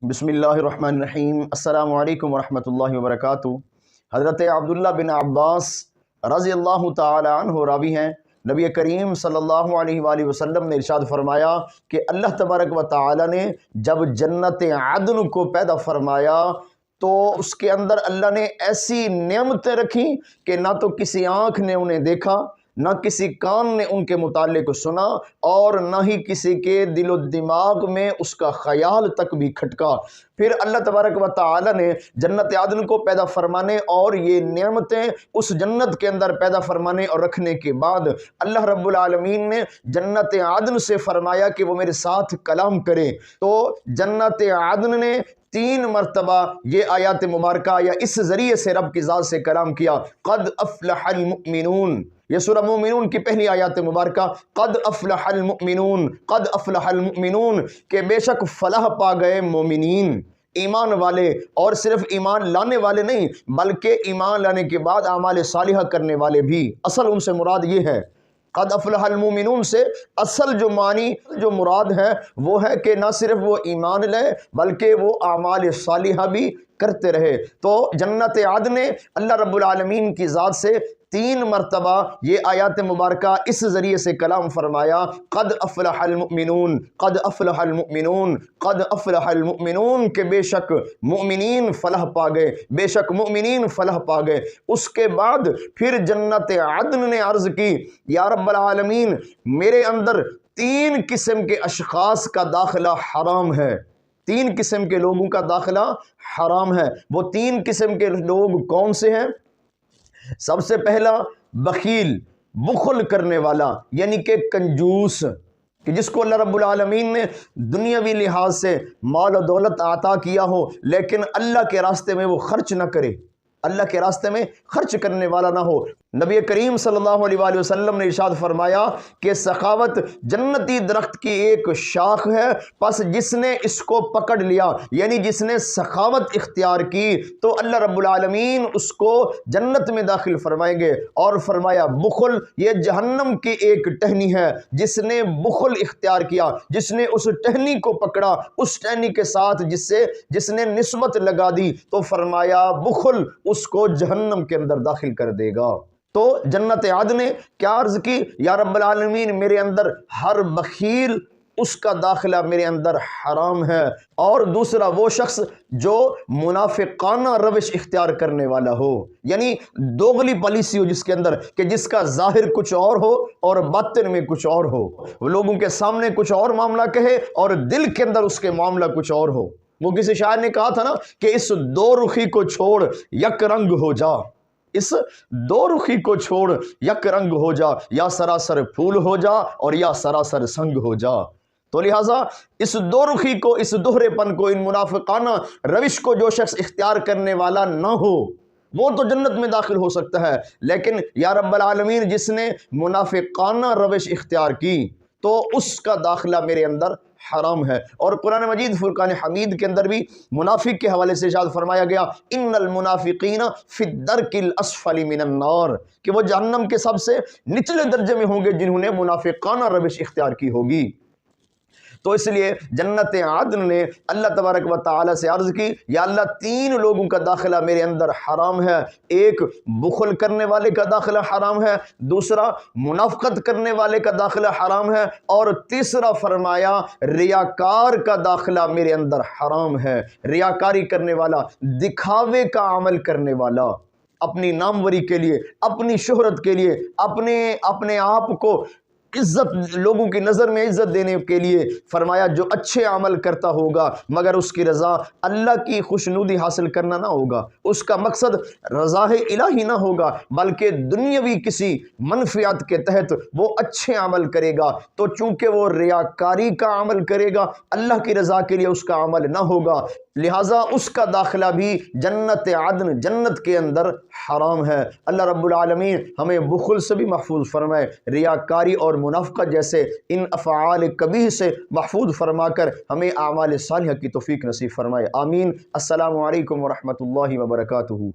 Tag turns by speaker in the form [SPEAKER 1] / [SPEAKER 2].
[SPEAKER 1] بسم اللہ الرحمن الرحیم۔ السلام علیکم ورحمۃ اللہ وبرکاتہ۔ حضرت عبداللہ بن عباس رضی اللہ تعالی عنہ راوی ہیں، نبی کریم صلی اللہ علیہ وآلہ وسلم نے ارشاد فرمایا کہ اللہ تبارک و تعالی نے جب جنت عدن کو پیدا فرمایا تو اس کے اندر اللہ نے ایسی نعمتیں رکھیں کہ نہ تو کسی آنکھ نے انہیں دیکھا، نہ کسی کان نے ان کے متعلق سنا، اور نہ ہی کسی کے دل و دماغ میں اس کا خیال تک بھی کھٹکا۔ پھر اللہ تبارک و تعالی نے جنت عدن کو پیدا فرمانے اور یہ نعمتیں اس جنت کے اندر پیدا فرمانے اور رکھنے کے بعد اللہ رب العالمین نے جنت عدن سے فرمایا کہ وہ میرے ساتھ کلام کرے۔ تو جنت عدن نے 3 مرتبہ یہ آیات مبارکہ یا اس ذریعے سے رب کی ذات سے کلام کیا، قد افلح المؤمنون۔ یہ سورہ مومنون کی پہلی آیات مبارکہ، قد افلح المؤمنون، قد افلح المؤمنون، کہ بے شک فلاح پا گئے مومنین، ایمان والے، اور صرف ایمان لانے والے نہیں بلکہ ایمان لانے کے بعد اعمال صالحہ کرنے والے بھی۔ اصل ان سے مراد یہ ہے، قد افلح المؤمنون سے اصل جو معنی جو مراد ہے وہ ہے کہ نہ صرف وہ ایمان لے بلکہ وہ اعمال صالحہ بھی کرتے رہے۔ تو جنت عدن نے اللہ رب العالمین کی ذات سے 3 مرتبہ یہ آیات مبارکہ اس ذریعے سے کلام فرمایا، قد افلح المؤمنون، قد افلح المؤمنون، قد افلح المؤمنون، کہ بے شک مؤمنین فلاح پا گئے، بے شک مؤمنین فلاح پا گئے۔ اس کے بعد پھر جنت عدن نے عرض کی، یا رب العالمین میرے اندر 3 قسم کے اشخاص کا داخلہ حرام ہے، 3 قسم کے لوگوں کا داخلہ حرام ہے۔ وہ 3 قسم کے لوگ کون سے ہیں؟ سب سے پہلا بخیل، بخل کرنے والا، یعنی کہ کنجوس، کہ جس کو اللہ رب العالمین نے دنیاوی لحاظ سے مال و دولت عطا کیا ہو لیکن اللہ کے راستے میں وہ خرچ نہ کرے، اللہ کے راستے میں خرچ کرنے والا نہ ہو۔ نبی کریم صلی اللہ علیہ وآلہ وسلم نے ارشاد فرمایا کہ سخاوت جنتی درخت کی ایک شاخ ہے، پس جس نے اس کو پکڑ لیا، یعنی جس نے سخاوت اختیار کی تو اللہ رب العالمین اس کو جنت میں داخل فرمائیں گے۔ اور فرمایا بخل یہ جہنم کی ایک ٹہنی ہے، جس نے بخل اختیار کیا، جس نے اس ٹہنی کو پکڑا، اس ٹہنی کے ساتھ جس نے نسبت لگا دی تو فرمایا بخل اس کو جہنم کے اندر داخل کر دے گا۔ تو جنت عدن نے کیا عرض کی، یا رب العالمین میرے اندر ہر بخیل اس کا داخلہ میرے اندر حرام ہے۔ اور دوسرا وہ شخص جو منافقانہ روش اختیار کرنے والا ہو، یعنی دوغلی پالیسی ہو جس کے اندر، کہ جس کا ظاہر کچھ اور ہو اور باطن میں کچھ اور ہو، وہ لوگوں کے سامنے کچھ اور معاملہ کہے اور دل کے اندر اس کے معاملہ کچھ اور ہو۔ وہ کسی شاعر نے کہا تھا نا کہ اس دو رخی کو چھوڑ یک رنگ ہو جا، اس دو رخی کو چھوڑ یک رنگ ہو جا، یا سراسر پھول ہو جا اور یا سراسر سنگ ہو جا۔ تو لہٰذا اس دو رخی کو، اس دوہرے پن کو، ان منافقانہ روش کو جو شخص اختیار کرنے والا نہ ہو وہ تو جنت میں داخل ہو سکتا ہے، لیکن یا رب العالمین جس نے منافقانہ روش اختیار کی تو اس کا داخلہ میرے اندر حرام ہے۔ اور قرآن مجید فرقان حمید کے اندر بھی منافق کے حوالے سے ارشاد فرمایا گیا، ان المنافقین فی الدرک الاسفل من النار، کہ وہ جہنم کے سب سے نچلے درجے میں ہوں گے جنہوں نے منافقانہ روش اختیار کی ہوگی۔ تو اس لیے جنت عدن نے اللہ تبارک و تعالی سے عرض کی، یا اللہ 3 لوگوں کا داخلہ میرے اندر حرام ہے، ایک بخل کرنے والے کا داخلہ حرام ہے، دوسرا منافقت کرنے والے کا داخلہ حرام ہے، اور تیسرا فرمایا ریاکار کا داخلہ میرے اندر حرام ہے۔ ریاکاری کرنے والا، دکھاوے کا عمل کرنے والا، اپنی ناموری کے لیے، اپنی شہرت کے لیے، اپنے آپ کو عزت، لوگوں کی نظر میں عزت دینے کے لیے، فرمایا جو اچھے عمل کرتا ہوگا مگر اس کی رضا اللہ کی خوشنودی حاصل کرنا نہ ہوگا، اس کا مقصد رضا الہی نہ ہوگا بلکہ دنیاوی کسی منفعت کے تحت وہ اچھے عمل کرے گا، تو چونکہ وہ ریاکاری کا عمل کرے گا اللہ کی رضا کے لیے اس کا عمل نہ ہوگا، لہٰذا اس کا داخلہ بھی جنت عدن، جنت کے اندر حرام ہے۔ اللہ رب العالمین ہمیں بخل سے بھی محفوظ فرمائے، ریاکاری اور منافقت جیسے ان افعال قبیح سے محفوظ فرما کر ہمیں اعمال صالحہ کی توفیق نصیب فرمائے، آمین۔ السلام علیکم ورحمۃ اللہ وبرکاتہ۔